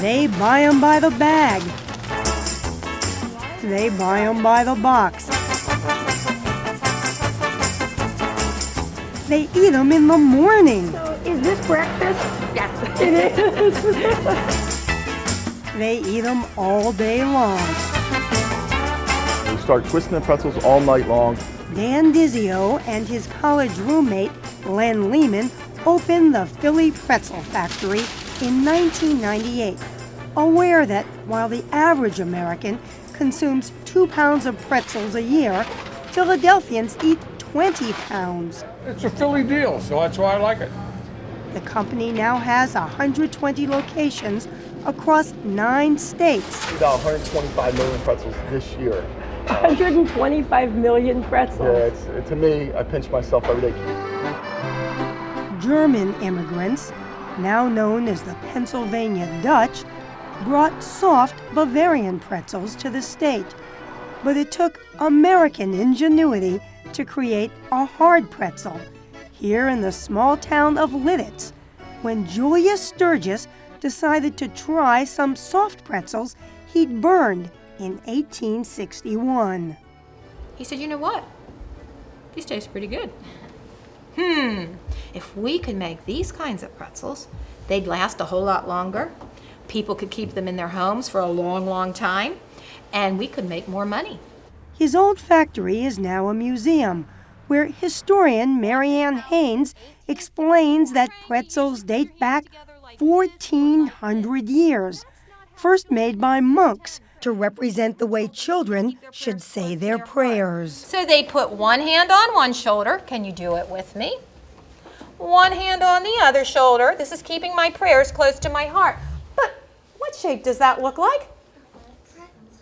They buy 'em by the bag. They buy 'em by the box. They eat 'em in the morning. So is this breakfast? Yes, it is. They eat 'em all day long. We start twisting the pretzels all night long. Dan Dizio and his college roommate, Len Lehman, opened the Philly Pretzel Factory in 1998, aware that while the average American consumes 2 pounds of pretzels a year, Philadelphians eat 20 pounds. It's a Philly deal, so that's why I like it. The company now has 120 locations across 9 states. We got 125 million pretzels this year. 125 million pretzels. Yeah, to me, I pinch myself every day. German immigrants, now known as the Pennsylvania Dutch, brought soft Bavarian pretzels to the state. But it took American ingenuity to create a hard pretzel here in the small town of Lidditz, when Julius Sturgis decided to try some soft pretzels he'd burned in 1861. He said, you know what? These taste pretty good. If we could make these kinds of pretzels, they'd last a whole lot longer. People could keep them in their homes for a long, long time, and we could make more money. His old factory is now a museum, where historian Marianne Haynes explains that pretzels date back 1,400 years, first made by monks to represent the way children should say their prayers. So they put one hand on one shoulder. Can you do it with me? One hand on the other shoulder. This is keeping my prayers close to my heart. But what shape does that look like?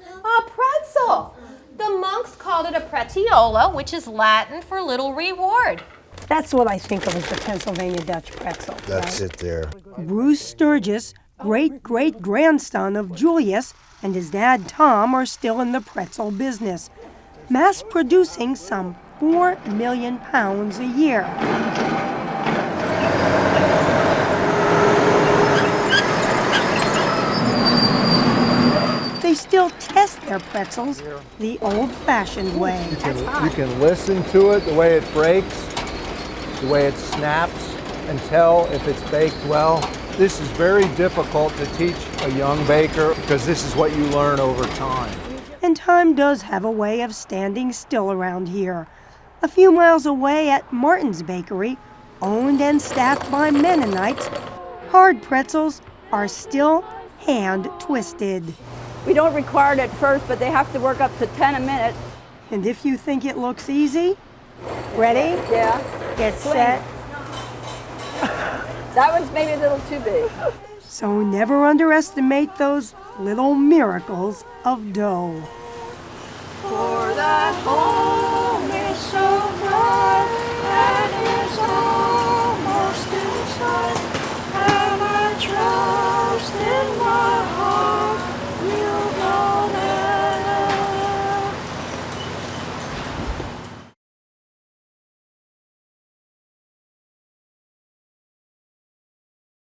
A pretzel. The monks called it a pretiola, which is Latin for little reward. That's what I think of as the Pennsylvania Dutch pretzel. That's it there. Bruce Sturgis, great-great-grandson of Julius, and his dad Tom are still in the pretzel business, mass producing some 4 million pounds a year. They still test their pretzels the old-fashioned way. You can listen to it, the way it breaks, the way it snaps, and tell if it's baked well. This is very difficult to teach a young baker because this is what you learn over time. And time does have a way of standing still around here. A few miles away at Martin's Bakery, owned and staffed by Mennonites, hard pretzels are still hand-twisted. We don't require it at first, but they have to work up to 10 a minute. And if you think it looks easy, ready, Yeah. get Swing. set. That one's maybe a little too big. So never underestimate those little miracles of dough. For the